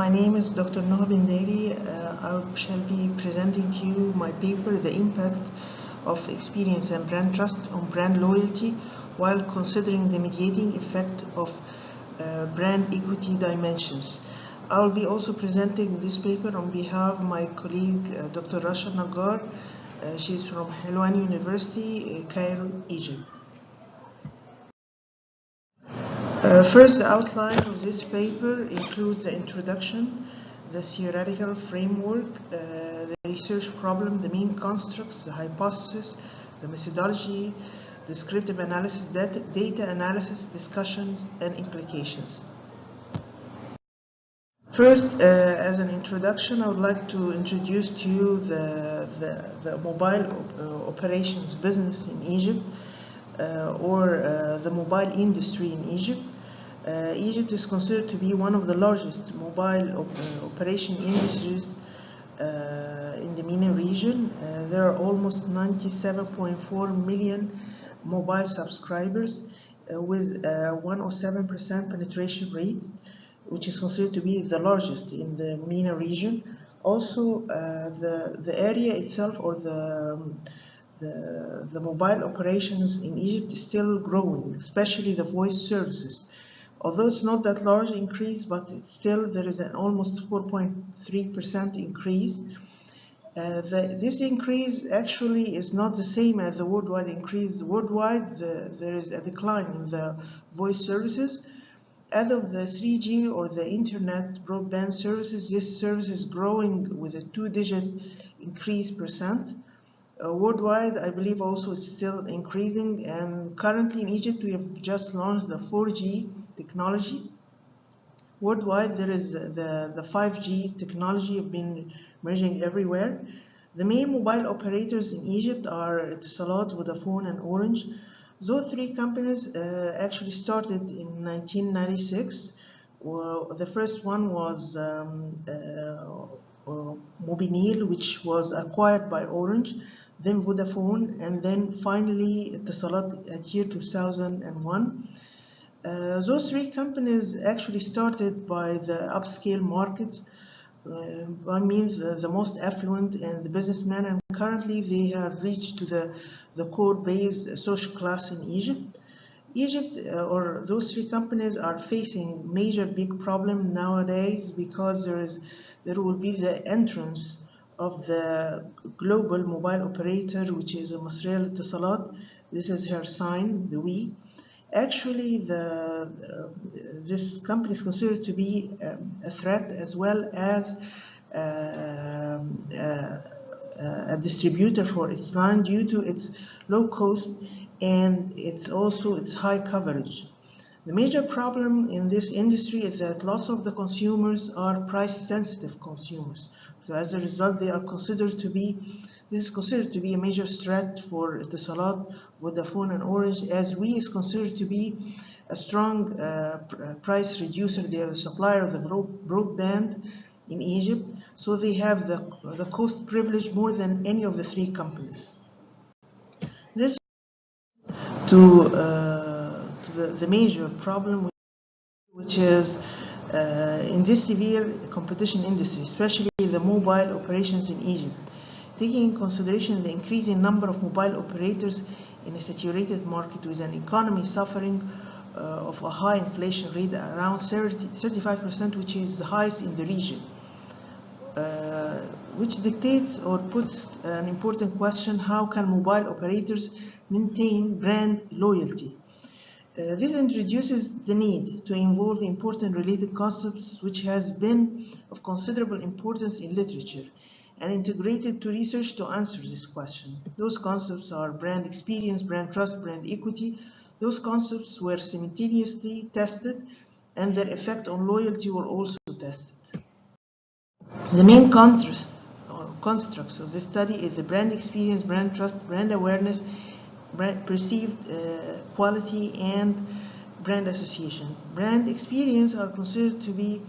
My name is Dr. Noha Bindari. I shall be presenting to you my paper, The Impact of Experience and Brand Trust on Brand Loyalty, while considering the mediating effect of brand equity dimensions. I will be also presenting this paper on behalf of my colleague, Dr. Rasha Nagar. She's from Helwan University, Cairo, Egypt. First, the outline of this paper includes the introduction, the theoretical framework, the research problem, the main constructs, the hypothesis, the methodology, descriptive analysis, data analysis, discussions, and implications. First, as an introduction, I would like to introduce to you the mobile operations business in Egypt, or the mobile industry in Egypt. Egypt is considered to be one of the largest mobile operation industries in the MENA region. There are almost 97.4 million mobile subscribers with 107% penetration rate, which is considered to be the largest in the MENA region. Also, the area itself, or the mobile operations in Egypt, is still growing, especially the voice services. Although it's not that large increase, but it's still there is an almost 4.3% increase. This increase actually is not the same as the worldwide increase. Worldwide, there is a decline in the voice services. As of the 3G or the internet broadband services, this service is growing with a 2-digit increase percent. Worldwide, I believe also it's still increasing, and currently in Egypt we have just launched the 4G technology. Worldwide, there is the 5G technology have been emerging everywhere. The main mobile operators in Egypt are Etisalat, Vodafone, and Orange. Those three companies actually started in 1996. The first one was Mobinil, which was acquired by Orange, then Vodafone, and then finally Etisalat at year 2001. Those three companies actually started by the upscale markets, by means the most affluent and the businessmen, and currently they have reached to the core base social class in Egypt. Egypt, or those three companies, are facing major big problem nowadays because there will be the entrance of the global mobile operator, which is Masraya Etisalat. This is her sign, the we. Actually, this company is considered to be a threat, as well as a distributor for its line due to its low cost and its high coverage. The major problem in this industry is that lots of the consumers are price-sensitive consumers. So as a result, this is considered to be a major threat for Etisalat, Vodafone, and Orange, as we is considered to be a strong price reducer. They are the supplier of the broadband in Egypt, so they have the cost privilege more than any of the three companies. This to the major problem, which is in this severe competition industry, especially the mobile operations in Egypt. Taking in consideration the increasing number of mobile operators in a saturated market with an economy suffering of a high inflation rate around 35%, which is the highest in the region, which dictates or puts an important question: how can mobile operators maintain brand loyalty? This introduces the need to involve important related concepts which has been of considerable importance in literature and integrated to research to answer this question. Those concepts are brand experience, brand trust, brand equity. Those concepts were simultaneously tested, and their effect on loyalty were also tested. The main constructs of this study is the brand experience, brand trust, brand awareness, perceived quality, and brand association. Brand experience are considered to be,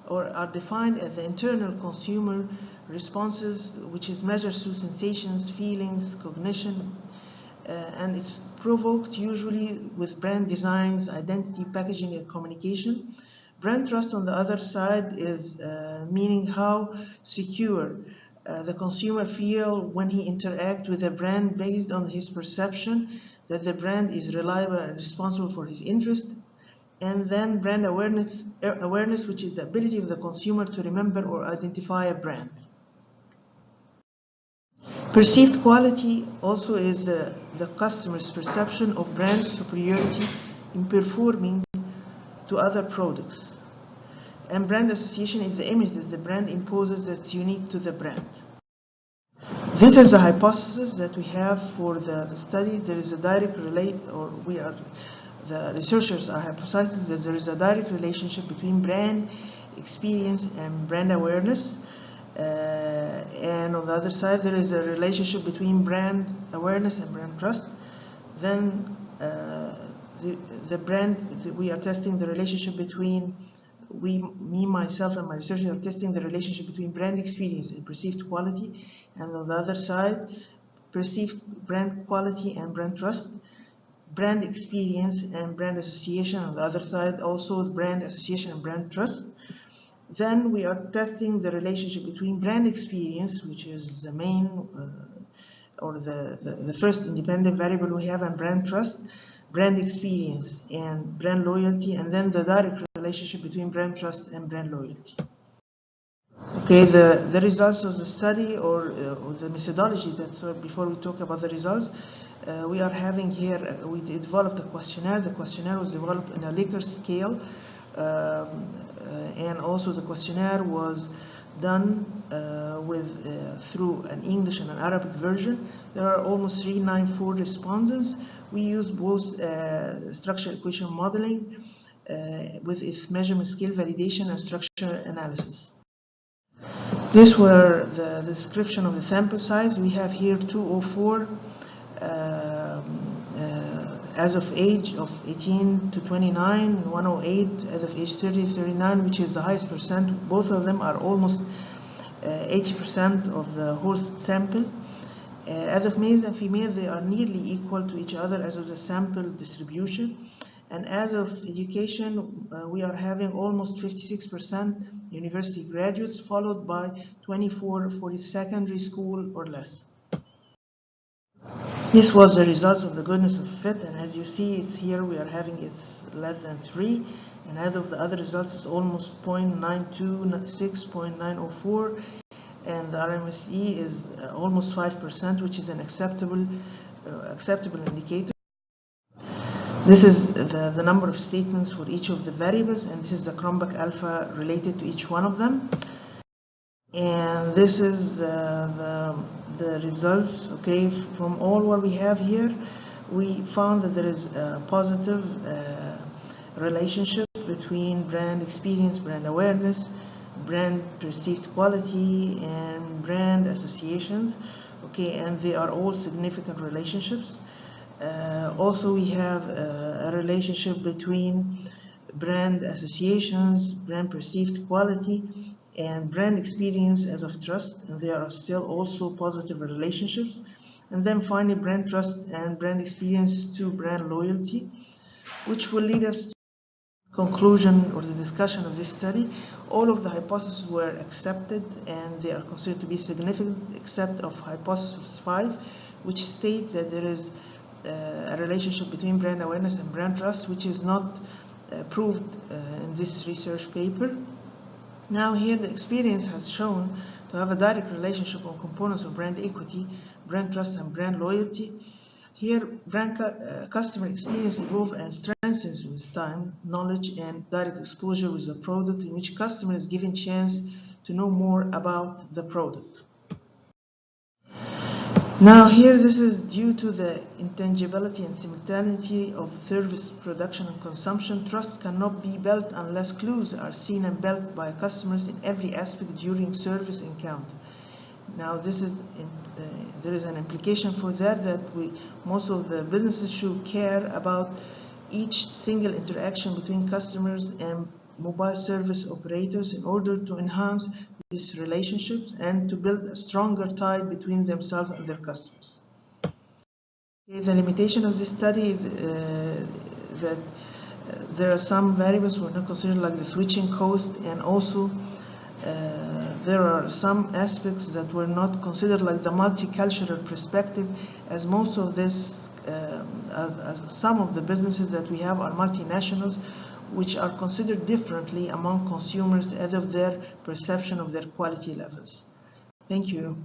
or are defined as the internal consumer responses, which is measured through sensations, feelings, cognition, and it's provoked usually with brand designs, identity, packaging, and communication. Brand trust, on the other side, is meaning how secure the consumer feel when he interacts with a brand based on his perception that the brand is reliable and responsible for his interest. And then brand awareness, which is the ability of the consumer to remember or identify a brand. Perceived quality also is the customer's perception of brand superiority in performing to other products. And brand association is the image that the brand imposes that's unique to the brand. This is a hypothesis that we have for the study. There is a direct the researchers are hypothesizing that there is a direct relationship between brand experience and brand awareness. And on the other side, there is a relationship between brand awareness and brand trust. Then we are testing the relationship between, myself, and my researchers are testing the relationship between brand experience and perceived quality. And on the other side, perceived brand quality and brand trust. Brand experience and brand association. On the other side, also brand association and brand trust. Then we are testing the relationship between brand experience, which is the main or the first independent variable we have, and brand trust, brand experience and brand loyalty, and then the direct relationship between brand trust and brand loyalty. Okay, the results of the study or the methodology that before we talk about the results, we are having here, we developed a questionnaire. The questionnaire was developed in a Likert scale. And also the questionnaire was done through an English and an Arabic version. There are almost 394 respondents. We used both structural equation modeling with its measurement scale validation and structure analysis. These were the description of the sample size. We have here 204 as of age of 18 to 29, 108 as of age 30 to 39, which is the highest percent. Both of them are almost 80% of the whole sample. As of males and females, they are nearly equal to each other as of the sample distribution. And as of education, we are having almost 56% university graduates, followed by 24 for secondary school or less. This was the results of the goodness of fit, and as you see, it's here we are having it's less than 3, and as of the other results, it's almost 0.926, 0.904, and the RMSE is almost 5%, which is an acceptable indicator. This is the number of statements for each of the variables, and this is the Cronbach alpha related to each one of them. And this is the results. Okay, from all what we have here, we found that there is a positive relationship between brand experience, brand awareness, brand perceived quality, and brand associations. Okay, and they are all significant relationships. Also, we have a relationship between brand associations, brand perceived quality, and brand experience as of trust, and there are still also positive relationships. And then finally, brand trust and brand experience to brand loyalty, which will lead us to the conclusion or the discussion of this study. All of the hypotheses were accepted, and they are considered to be significant, except of hypothesis 5, which states that there is a relationship between brand awareness and brand trust, which is not proved in this research paper. Now here the experience has shown to have a direct relationship on components of brand equity, brand trust, and brand loyalty. Here brand customer experience evolves and strengthens with time, knowledge, and direct exposure with the product, in which customer is given chance to know more about the product. Now here this is due to the intangibility and simultaneity of service production and consumption. Trust cannot be built unless clues are seen and built by customers in every aspect during service encounter. Now this is there is an implication for that most of the businesses should care about each single interaction between customers and mobile service operators in order to enhance these relationships and to build a stronger tie between themselves and their customers. Okay, the limitation of this study is that There are some variables were not considered, like the switching cost, and also there are some aspects that were not considered, like the multicultural perspective, as most of this, as some of the businesses that we have are multinationals, which are considered differently among consumers as of their perception of their quality levels. Thank you.